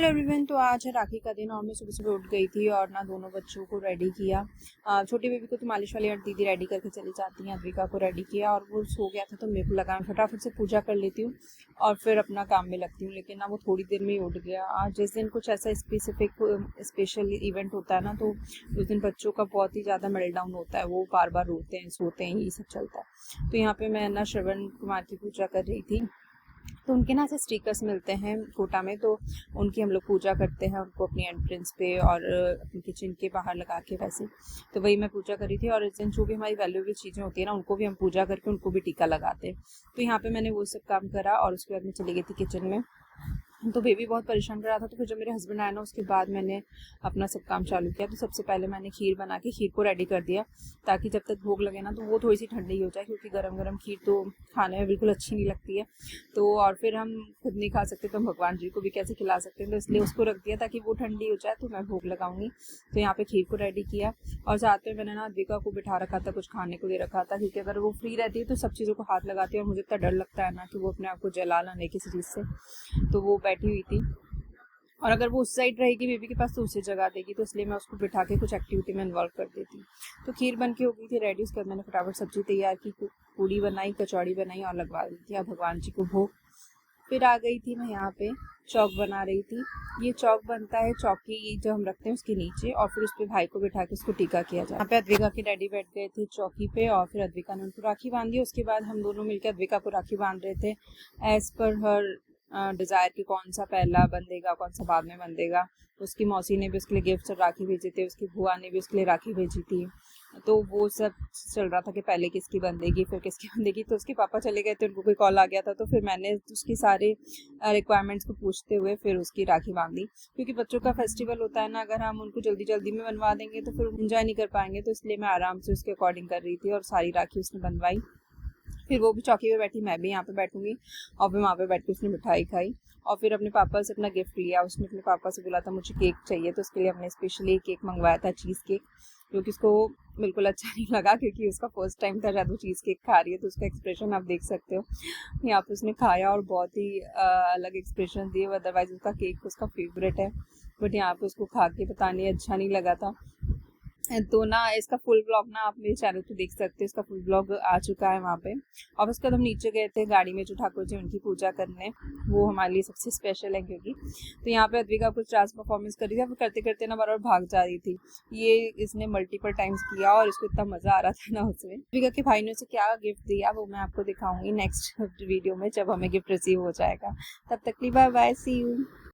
Hello everyone. तो आज है राखी का दिन और मैं सुबह सुबह उठ गई थी और ना दोनों बच्चों को रेडी किया। छोटी बेबी को तो मालिश वाली दीदी रेडी करके चली जाती हैं। अद्विका को रेडी किया और वो सो गया था तो मेरे को लगा मैं फटाफट से पूजा कर लेती हूँ और फिर अपना काम में लगती हूँ, लेकिन ना वो थोड़ी देर में ही उठ गया। आज जिस दिन कुछ ऐसा स्पेशल इवेंट होता है ना, तो उस दिन बच्चों का बहुत ही ज़्यादा मेल्टडाउन होता है, वो बार बार रोते हैं, सोते हैं, यही सब चलता है। तो यहाँ पे मैं ना श्रवण कुमार की पूजा कर रही थी। तो उनके ना ऐसे स्टिकर्स मिलते हैं कोटा में, तो उनकी हम लोग पूजा करते हैं उनको अपनी एंट्रेंस पे और अपनी किचन के बाहर लगा के वैसे। तो वही मैं पूजा करी थी और इस दिन जो भी हमारी वैल्यूएबल चीज़ें होती है ना, उनको भी हम पूजा करके उनको भी टीका लगाते हैं। तो यहाँ पे मैंने वो सब काम करा और उसके बाद मैं चली गई थी किचन में। तो बेबी बहुत परेशान कर रहा था, तो फिर जब मेरे हस्बैंड आए ना, उसके बाद मैंने अपना सब काम चालू किया। तो सबसे पहले मैंने खीर बना के खीर को रेडी कर दिया, ताकि जब तक भोग लगे ना तो वो थोड़ी सी ठंडी हो जाए, क्योंकि गरम गरम खीर तो खाने में बिल्कुल अच्छी नहीं लगती है। तो और फिर हम खुद नहीं खा सकते तो भगवान जी को भी कैसे खिला सकते हैं, तो इसलिए उसको रख दिया ताकि वो ठंडी हो जाए तो मैं भोग लगाऊंगी। तो यहाँ पे खीर को रेडी किया और साथ में मैंने ना अद्विका को बिठा रखा था, कुछ खाने को दे रखा था, क्योंकि अगर वो फ्री रहती है तो सब चीज़ों को हाथ लगाती है और मुझे इतना डर लगता है ना कि वो अपने आप को जला ना ले किसी चीज़ से। तो वो बैठी हुई थी और अगर वो उस साइड रहेगी बेबी के पास तो उसे जगा देगी, तो इसलिए मैं उसको बिठा के कुछ एक्टिविटी में इन्वॉल्व कर देती हूँ। तो खीर बन के हो गई थी रेडी। उसके बाद मैंने फटाफट सब्जी तैयार की, पूड़ी बनाई, कचौड़ी बनाई और लगवा दी थी भगवान जी को भोग। फिर आ गई थी मैं यहाँ पे चौक बना रही थी। ये चौक बनता है चौकी जो हम रखते हैं उसके नीचे, और फिर उस पर भाई को बिठा के उसको टीका किया जाए। यहाँ पे अद्विका के डैडी बैठ गए थे चौकी पे और फिर अद्विका ने उनको राखी बांधी। उसके बाद हम दोनों मिलकर अद्विका को राखी बांध रहे थे एज पर हर डिज़ायर कि कौन सा पहला बंधेगा कौन सा बाद में बंधेगा। उसकी मौसी ने भी उसके लिए गिफ्ट और राखी भेजे थे, उसकी बुआ ने भी उसके लिए राखी भेजी थी। तो वो सब चल रहा था कि पहले किसकी बंधेगी फिर किसकी बंधेगी। तो उसके पापा चले गए थे, उनको कोई कॉल आ गया था, तो फिर मैंने उसकी सारे रिक्वायरमेंट्स को पूछते हुए फिर उसकी राखी बांधी। क्योंकि बच्चों का फेस्टिवल होता है ना, अगर हम उनको जल्दी जल्दी में बनवा देंगे तो फिर एंजॉय नहीं कर पाएंगे, तो इसलिए मैं आराम से उसके अकॉर्डिंग कर रही थी और सारी राखी उसने बनवाई। फिर वो भी चौकी पे बैठी, मैं भी यहाँ पे बैठूंगी और फिर वहाँ पे बैठ के उसने मिठाई खाई और फिर अपने पापा से अपना गिफ्ट लिया। उसने अपने पापा से बोला था मुझे केक चाहिए, तो उसके लिए हमने स्पेशली केक मंगवाया था, चीज़ केक, जो कि उसको बिल्कुल अच्छा नहीं लगा, क्योंकि उसका फर्स्ट टाइम था जब वो चीज़ केक खा रही है। तो उसका एक्सप्रेशन आप देख सकते हो, यहाँ पे उसने खाया और बहुत ही अलग एक्सप्रेशन दिए। अदरवाइज उसका केक उसका फेवरेट है, बट यहाँ पे उसको खा के पता नहीं अच्छा नहीं लगा था। तो ना इसका फुल ब्लॉग ना आप मेरे चैनल पे देख सकते हो, इसका फुल ब्लॉग आ चुका है वहाँ पे। और उसके बाद हम नीचे गए थे गाड़ी में जो ठाकुर जी उनकी पूजा करने, वो हमारे लिए सबसे स्पेशल है क्योंकि। तो यहाँ पे अद्विका कुछ डांस परफॉर्मेंस कर रही थी, करते करते ना बार भाग जा रही थी। ये इसने मल्टीपल टाइम्स किया और इसको इतना मजा आ रहा था ना उसमें। अद्विका के भाई ने उसे क्या गिफ्ट दिया वो मैं आपको दिखाऊंगी नेक्स्ट वीडियो में, जब हमें गिफ्ट रिसीव हो जाएगा। तब तक के लिए बाय बाय, सी यू।